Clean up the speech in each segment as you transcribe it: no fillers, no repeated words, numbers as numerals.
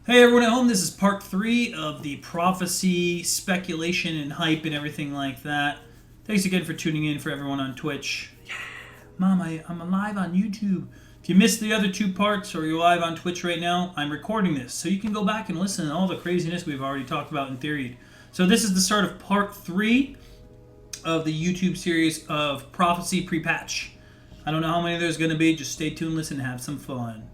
Hey everyone at home, this is part 3 of the prophecy, speculation, and hype and everything like that. Thanks again for tuning in for everyone on Twitch. Yeah, Mom, I'm live on YouTube. If you missed the other 2 parts or you're live on Twitch right now, I'm recording this so you can go back and listen to all the craziness we've already talked about in theory. So this is the start of part 3 of the YouTube series of prophecy pre-patch. I don't know how many there's going to be, just stay tuned, listen, and have some fun.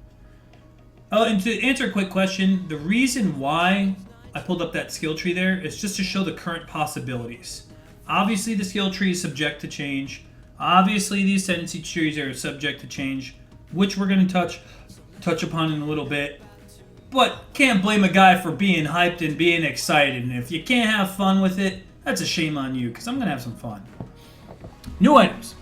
Oh, and to answer a quick question, the reason why I pulled up that skill tree there is just to show the current possibilities. Obviously, the skill tree is subject to change. Obviously, the Ascendancy trees are subject to change, which we're going to touch upon in a little bit. But can't blame a guy for being hyped and being excited. And if you can't have fun with it, that's a shame on you, because I'm going to have some fun. New items.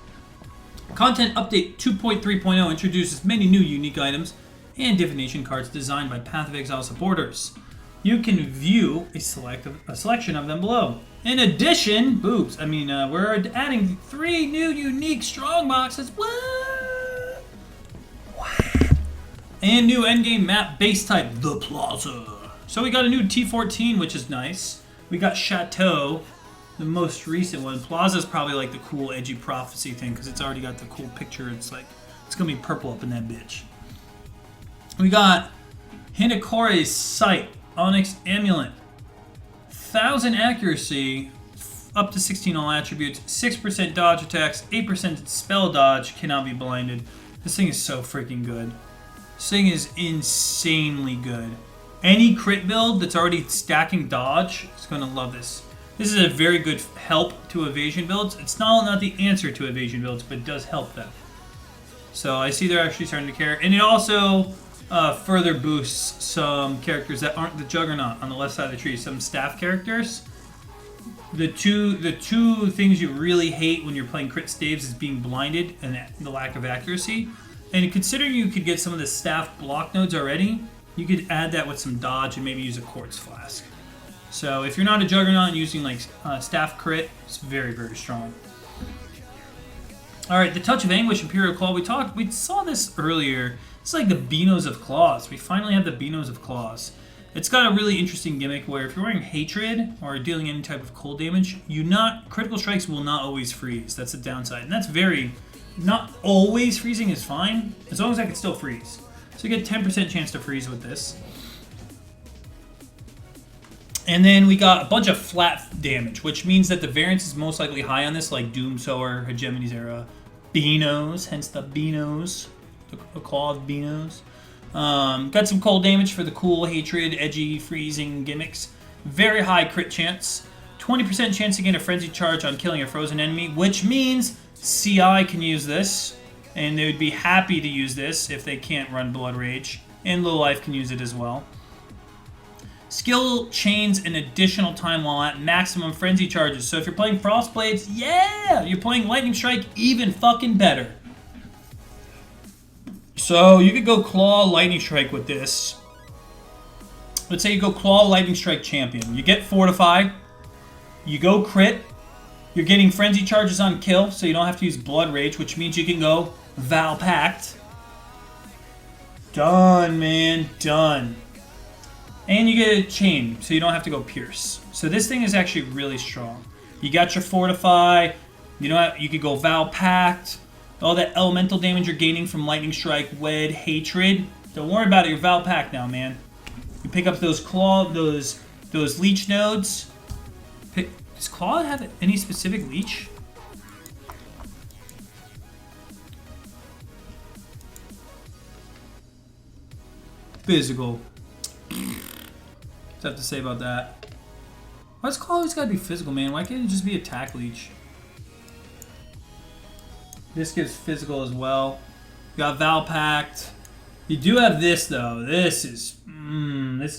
Content Update 2.3.0 introduces many new unique items and divination cards designed by Path of Exile supporters. You can view a selection of them below. In addition, we're adding 3 new unique strong boxes. What? And new endgame map base type, the Plaza. So we got a new T14, which is nice. We got Chateau, the most recent one. Plaza is probably like the cool edgy prophecy thing because it's already got the cool picture. It's gonna be purple up in that bitch. We got Hinakore's Sight, Onyx Amulet, 1000 accuracy, up to 16 all attributes, 6% dodge attacks, 8% spell dodge, cannot be blinded. This thing is so freaking good. This thing is insanely good. Any crit build that's already stacking dodge is going to love this. This is a very good help to evasion builds. It's not the answer to evasion builds, but it does help them. So I see they're actually starting to care. And it also further boosts some characters that aren't the Juggernaut on the left side of the tree. Some staff characters. The two things you really hate when you're playing crit staves is being blinded and the lack of accuracy. And considering you could get some of the staff block nodes already, you could add that with some dodge and maybe use a quartz flask. So if you're not a Juggernaut and using like staff crit, it's very, very strong. All right, the Touch of Anguish Imperial Claw. We saw this earlier. It's like the Beanos of Claws. We finally have the Beanos of Claws. It's got a really interesting gimmick where if you're wearing Hatred or dealing any type of cold damage, critical strikes will not always freeze. That's the downside. And that's not always freezing is fine, as long as I can still freeze. So you get 10% chance to freeze with this. And then we got a bunch of flat damage, which means that the variance is most likely high on this, like Doom Sower, Hegemony's Era, Beanos, hence the Beanos. The Claw of Beanos. Got some cold damage for the cool Hatred, edgy, freezing gimmicks. Very high crit chance. 20% chance to gain a frenzy charge on killing a frozen enemy, which means CI can use this. And they would be happy to use this if they can't run Blood Rage. And Low Life can use it as well. Skill chains an additional time while at maximum frenzy charges. So if you're playing Frostblades, yeah! You're playing Lightning Strike, even fucking better. So you could go Claw Lightning Strike with this. Let's say you go Claw Lightning Strike Champion. You get Fortify. You go crit. You're getting Frenzy Charges on kill, so you don't have to use Blood Rage, which means you can go Val Pact. Done, man. Done. And you get a Chain, so you don't have to go Pierce. So this thing is actually really strong. You got your Fortify. You could go Val Pact. All that elemental damage you're gaining from Lightning Strike, Wed, Hatred. Don't worry about it, you're Val Pact now, man. You pick up those those leech nodes. Does Claw have any specific leech? Physical. What's I have to say about that? Why's Claw always gotta be physical, man? Why can't it just be attack leech? This gives physical as well. You got Val Pact. You do have this though. This is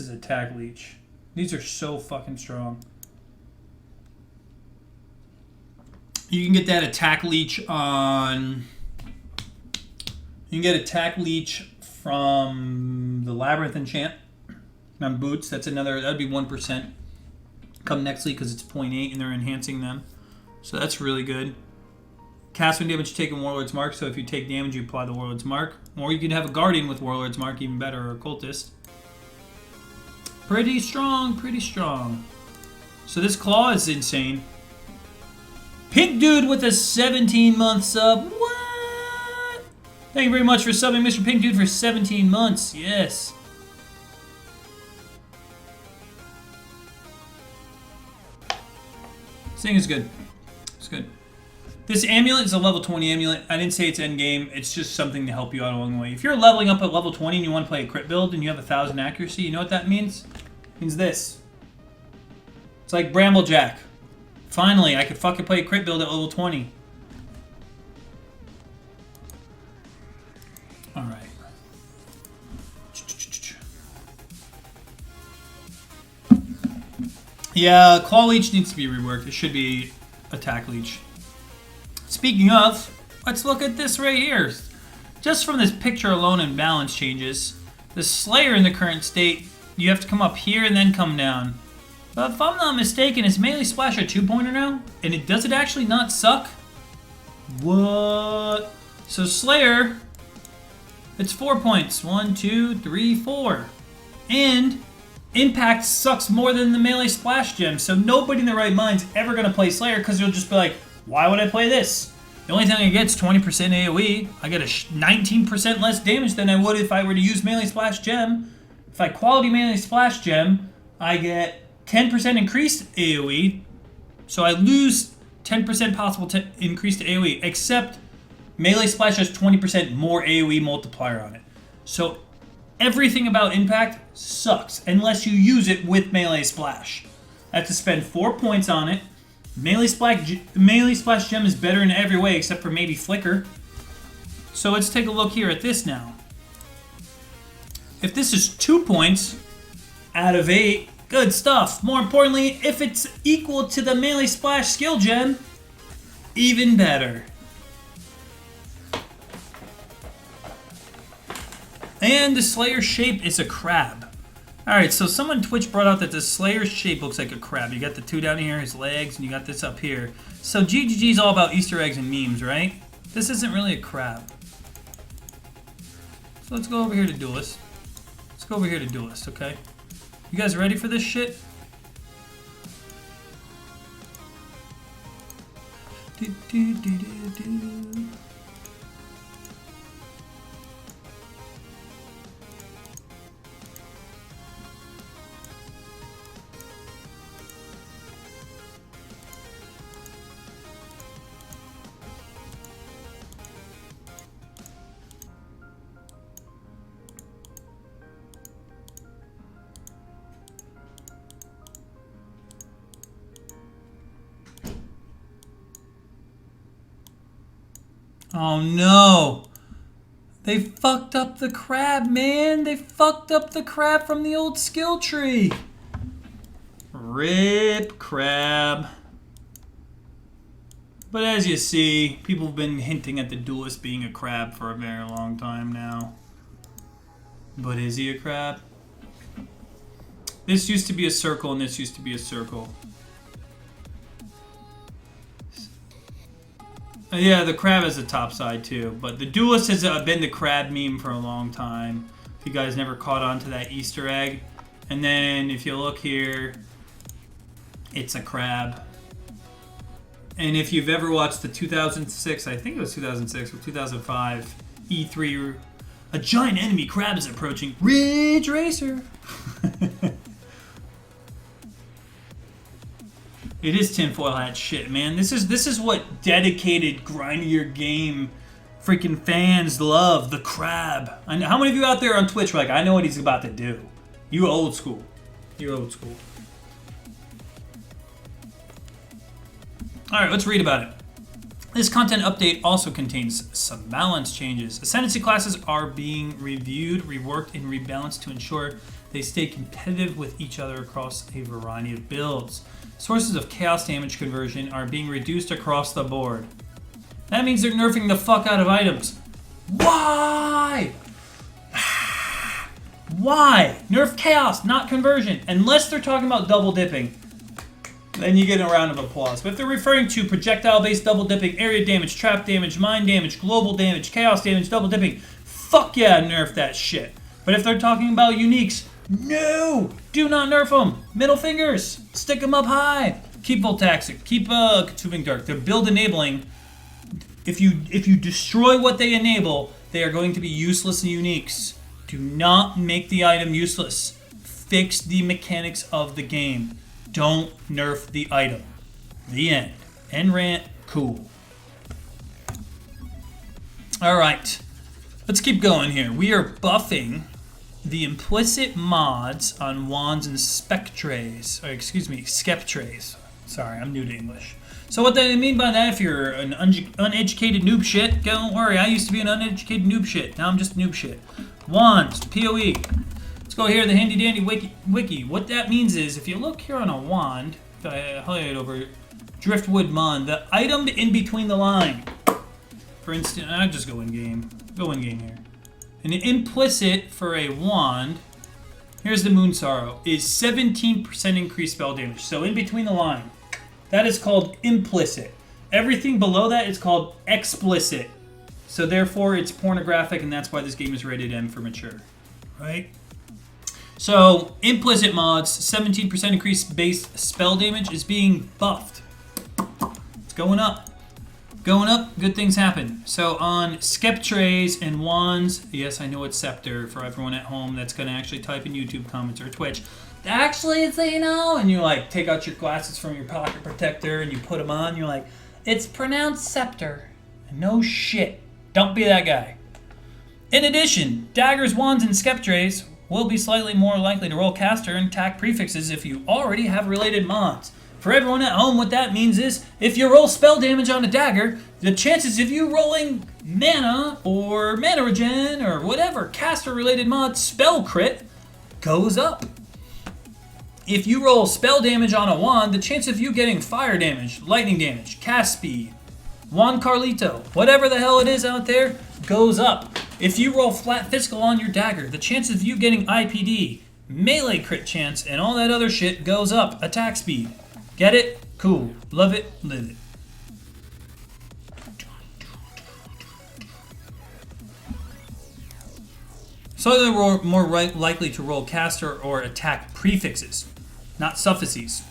attack leech. These are so fucking strong. You can get that attack leech on. You can get attack leech from the Labyrinth enchant on boots. That'd be 1%. Come next week because it's 0.8 and they're enhancing them. So that's really good. Cast when damage taken Warlord's Mark, so if you take damage, you apply the Warlord's Mark. Or you could have a Guardian with Warlord's Mark, even better, or a Cultist. Pretty strong, pretty strong. So this claw is insane. Pink Dude with a 17-month sub. What? Thank you very much for subbing, Mr. Pink Dude, for 17 months. Yes. This thing is good. It's good. This amulet is a level 20 amulet. I didn't say it's endgame. It's just something to help you out along the way. If you're leveling up at level 20 and you want to play a crit build and you have 1,000 accuracy, you know what that means? It means this. It's like Bramblejack. Finally, I could fucking play a crit build at level 20. Alright. Yeah, Claw Leech needs to be reworked. It should be Attack Leech. Speaking of, let's look at this right here. Just from this picture alone and balance changes, the Slayer in the current state, you have to come up here and then come down. But if I'm not mistaken, is Melee Splash a 2-pointer now? And does it actually not suck? What? So Slayer, it's 4 points. 1, 2, 3, 4. And Impact sucks more than the Melee Splash gem, so nobody in their right mind's ever going to play Slayer because you'll just be like, why would I play this? The only thing I get is 20% AoE. I get a 19% less damage than I would if I were to use Melee Splash gem. If I quality Melee Splash gem, I get 10% increased AoE, so I lose 10% possible increased AoE, except Melee Splash has 20% more AoE multiplier on it. So everything about Impact sucks unless you use it with Melee Splash. I have to spend 4 points on it. Melee Splash gem is better in every way except for maybe Flicker. So let's take a look here at this now. If this is 2 points out of 8, good stuff. More importantly, if it's equal to the Melee Splash skill gem, even better. And the Slayer shape is a crab. Alright, so someone on Twitch brought out that the Slayer's shape looks like a crab. You got the two down here, his legs, and you got this up here. So GGG is all about Easter eggs and memes, right? This isn't really a crab. So let's go over here to duelist. Let's go over here to duelist, okay? You guys ready for this shit? Do, do, do, do, do. Oh no! They fucked up the crab, man! They fucked up the crab from the old skill tree! RIP crab. But as you see, people have been hinting at the duelist being a crab for a very long time now. But is he a crab? This used to be a circle and this used to be a circle. Yeah, the crab is the top side too, but the duelist has been the crab meme for a long time. If you guys never caught on to that Easter egg. And then if you look here, it's a crab. And if you've ever watched the 2006, I think it was 2006 or 2005 E3, a giant enemy crab is approaching. Ridge Racer! It is tinfoil hat shit, man. This is what dedicated grindier game freaking fans love. The crab. I know, how many of you out there on Twitch are like, I know what he's about to do? You old school. You're old school. Alright, let's read about it. This content update also contains some balance changes. Ascendancy classes are being reviewed, reworked, and rebalanced to ensure they stay competitive with each other across a variety of builds. Sources of chaos damage conversion are being reduced across the board. That means they're nerfing the fuck out of items. Why? Why? Nerf chaos, not conversion. Unless they're talking about double dipping. Then you get a round of applause. But if they're referring to projectile-based double dipping, area damage, trap damage, mind damage, global damage, chaos damage, double dipping, fuck yeah, nerf that shit. But if they're talking about uniques, No! Do not nerf them! Middle fingers! Stick them up high! Keep Voltaxic. Keep Consuming Dark. They're build enabling. If you destroy what they enable, they are going to be useless and uniques. Do not make the item useless. Fix the mechanics of the game. Don't nerf the item. The end. End rant. Cool. Alright. Let's keep going here. We are buffing the implicit mods on wands and spectres. Or excuse me, skeptres. Sorry, I'm new to English. So what I mean by that, if you're an uneducated noob shit, don't worry, I used to be an uneducated noob shit. Now I'm just noob shit. Wands, PoE. Let's go here, the handy dandy wiki. What that means is, if you look here on a wand, if I highlight over Driftwood Mon, the item in between the line. For instance, I'll just go in game. Go in game here. An implicit for a wand, here's the Moon Sorrow, is 17% increased spell damage. So in between the line. That is called implicit. Everything below that is called explicit. So therefore it's pornographic, and that's why this game is rated M for mature. Right? So implicit mods, 17% increased base spell damage is being buffed. It's going up. Going up, good things happen. So on skeptres and wands, yes, I know it's scepter for everyone at home that's going to actually type in YouTube comments or Twitch. Actually, it's, you know, and you like take out your glasses from your pocket protector and you put them on. You're like, it's pronounced scepter. No shit. Don't be that guy. In addition, daggers, wands, and skeptres will be slightly more likely to roll caster and attack prefixes if you already have related mods. For everyone at home, what that means is, if you roll spell damage on a dagger, the chances of you rolling mana or mana regen or whatever caster-related mod spell crit goes up. If you roll spell damage on a wand, the chance of you getting fire damage, lightning damage, cast speed, wand Carlito, whatever the hell it is out there, goes up. If you roll flat physical on your dagger, the chance of you getting IPD, melee crit chance, and all that other shit goes up. Attack speed. Get it? Cool. Love it. Live it. Slightly more likely to roll caster or attack prefixes, not suffixes.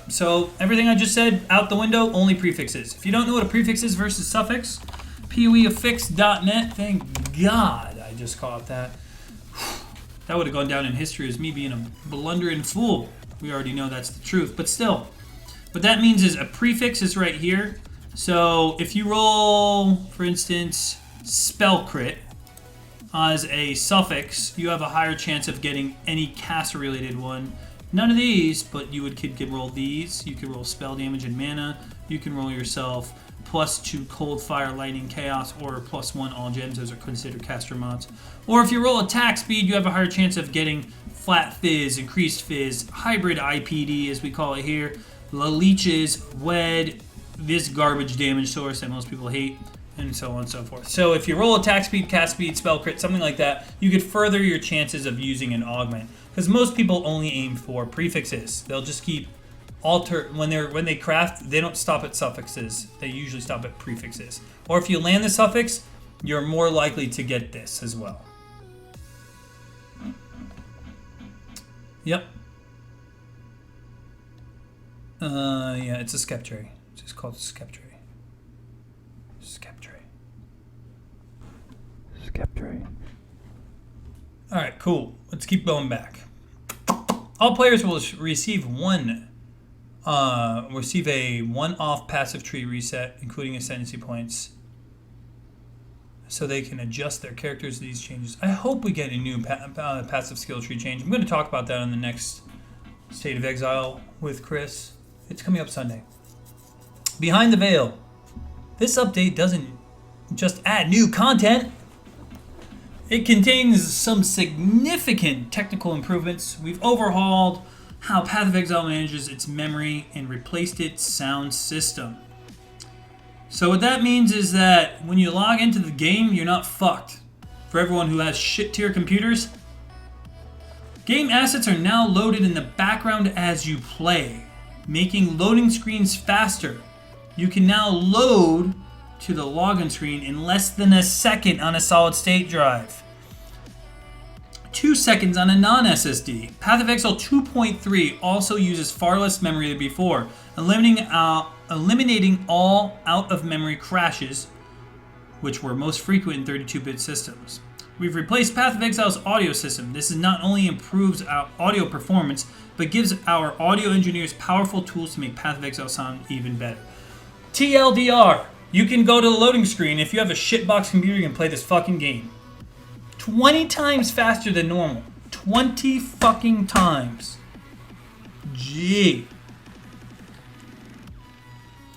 So everything I just said, out the window, only prefixes. If you don't know what a prefix is versus suffix, PoEaffix.net, thank God I just caught that. That would have gone down in history as me being a blundering fool. We already know that's the truth, but still. What that means is a prefix is right here. So if you roll, for instance, spell crit as a suffix, you have a higher chance of getting any caster-related one. None of these, but you could roll these. You could roll spell damage and mana. You can roll yourself +2 cold, fire, lightning, chaos, or +1 all gems. Those are considered caster mods. Or if you roll attack speed, you have a higher chance of getting flat fizz, increased fizz, hybrid IPD as we call it here, leeches, wed, this garbage damage source that most people hate, and so on and so forth. So if you roll attack speed, cast speed, spell crit, something like that, you could further your chances of using an augment. Because most people only aim for prefixes. They'll just keep when they craft, they don't stop at suffixes. They usually stop at prefixes. Or if you land the suffix, you're more likely to get this as well. Yep. Yeah, it's a skeptre. It's just called skeptre. Skeptre. Alright, cool. Let's keep going back. All players will receive a one-off passive tree reset, including Ascendancy points, so they can adjust their characters to these changes. I hope we get a new passive skill tree change. I'm going to talk about that on the next State of Exile with Chris. It's coming up Sunday. Behind the Veil. This update doesn't just add new content. It contains some significant technical improvements. We've overhauled how Path of Exile manages its memory and replaced its sound system. So what that means is that when you log into the game, you're not fucked. For everyone who has shit tier computers, game assets are now loaded in the background as you play, making loading screens faster. You can now load to the login screen in less than a second on a solid state drive. 2 seconds on a non-SSD. Path of Exile 2.3 also uses far less memory than before, eliminating all out-of-memory crashes, which were most frequent in 32-bit systems. We've replaced Path of Exile's audio system. This not only improves our audio performance, but gives our audio engineers powerful tools to make Path of Exile sound even better. TLDR, you can go to the loading screen. If you have a shitbox computer, you can play this fucking game. 20 times faster than normal. 20 fucking times. Gee.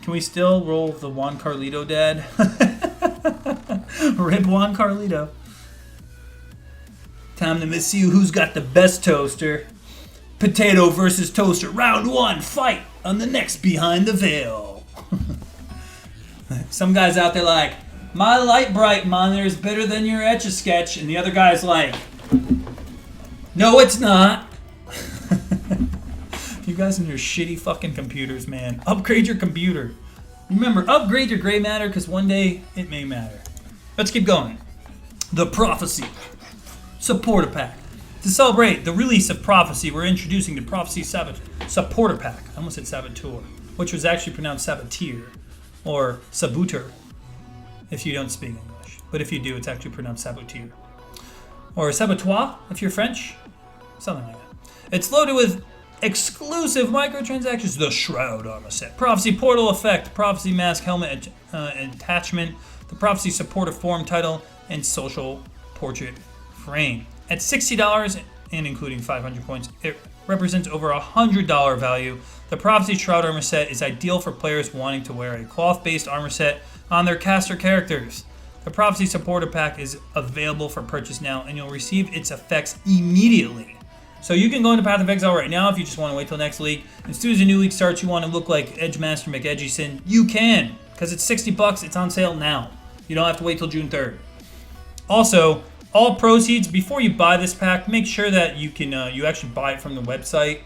Can we still roll the Juan Carlito dad? Rip Juan Carlito. Time to see who's got the best toaster. Potato versus toaster. Round 1, fight on the next Behind the Veil. Some guys out there like, my Light Bright monitor is better than your Etch-a-Sketch. And the other guy's like, no, it's not. You guys and your shitty fucking computers, man. Upgrade your computer. Remember, upgrade your gray matter because one day it may matter. Let's keep going. The Prophecy Supporter Pack. To celebrate the release of Prophecy, we're introducing the Prophecy Supporter Pack. I almost said Saboteur, which was actually pronounced Saboteur or Saboteur if you don't speak English. But if you do, it's actually pronounced Saboteur. Or Saboteur if you're French. Something like that. It's loaded with exclusive microtransactions. The Shroud Armor Set. Prophecy Portal Effect. Prophecy Mask Helmet Attachment. The Prophecy Supporter Form Title. And Social Portrait Frame. At $60 and including 500 points, it represents over $100 value. The Prophecy Shroud Armor Set is ideal for players wanting to wear a cloth-based armor set on their caster characters. The Prophecy Supporter Pack is available for purchase now, and you'll receive its effects immediately. So you can go into Path of Exile right now if you just want to wait till next week. As soon as a new week starts, you want to look like Edgemaster McEdgyson, you can, because it's $60. It's on sale now. You don't have to wait till June 3rd. Also, all proceeds, before you buy this pack, make sure that you can you actually buy it from the website.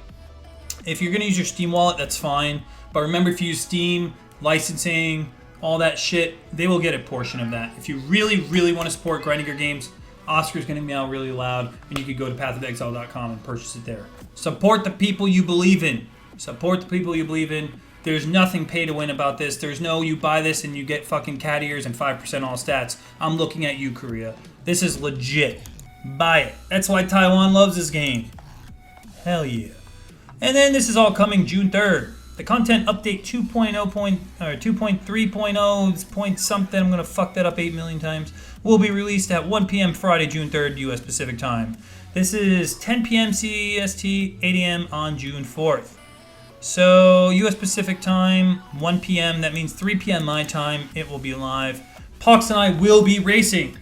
If you're going to use your Steam wallet, that's fine. But remember, if you use Steam, licensing, all that shit, they will get a portion of that. If you really, really want to support grinding your games, Oscar's going to meow really loud, and you can go to pathofexile.com and purchase it there. Support the people you believe in. Support the people you believe in. There's nothing pay to win about this. There's no you buy this and you get fucking cat ears and 5% all stats. I'm looking at you, Korea. This is legit. Buy it. That's why Taiwan loves this game. Hell yeah. And then this is all coming June 3rd. The content update 2.3.0 point something. I'm going to fuck that up 8 million times. Will be released at 1 p.m. Friday, June 3rd, U.S. Pacific Time. This is 10 p.m. CEST, 8 a.m. on June 4th. So, U.S. Pacific Time, 1 p.m. That means 3 p.m. my time. It will be live. Pox and I will be racing.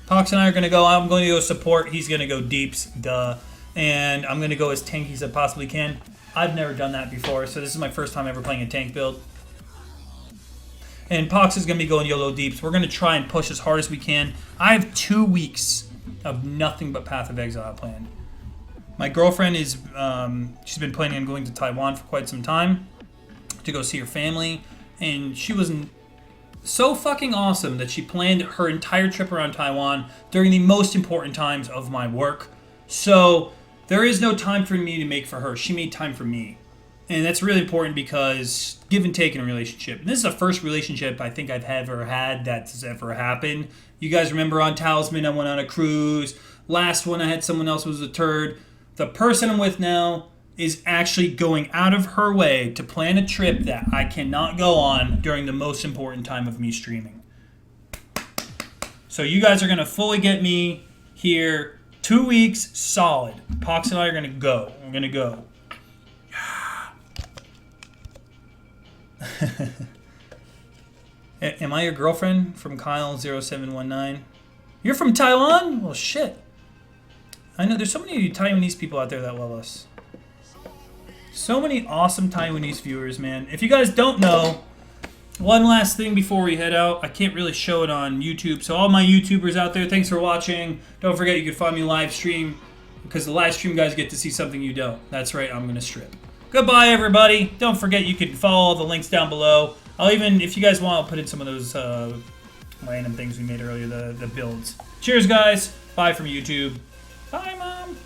Pox and I are going to go. I'm going to go support. He's going to go deeps. Duh. And I'm going to go as tanky as I possibly can. I've never done that before, so this is my first time ever playing a tank build. And Pox is going to be going YOLO deeps. We're going to try and push as hard as we can. I have 2 weeks of nothing but Path of Exile planned. My girlfriend is, she's been planning on going to Taiwan for quite some time to go see her family. And she was so fucking awesome that she planned her entire trip around Taiwan during the most important times of my work. So there is no time for me to make for her. She made time for me. And that's really important because give and take in a relationship. And this is the first relationship I think I've ever had that's ever happened. You guys remember on Talisman, I went on a cruise. Last one, I had someone else who was a turd. The person I'm with now is actually going out of her way to plan a trip that I cannot go on during the most important time of me streaming. So you guys are going to fully get me here 2 weeks solid. Pox and I are going to go. We're going to go. Am I your girlfriend? From Kyle0719. You're from Taiwan? Well, shit. I know there's so many Taiwanese people out there that love us. So many awesome Taiwanese viewers, man. If you guys don't know, one last thing before we head out. I can't really show it on YouTube. So all my YouTubers out there, thanks for watching. Don't forget you can find me live stream because the live stream guys get to see something you don't. That's right, I'm going to strip. Goodbye, everybody. Don't forget you can follow all the links down below. I'll even, if you guys want, I'll put in some of those random things we made earlier, the builds. Cheers, guys. Bye from YouTube. Bye, Mom.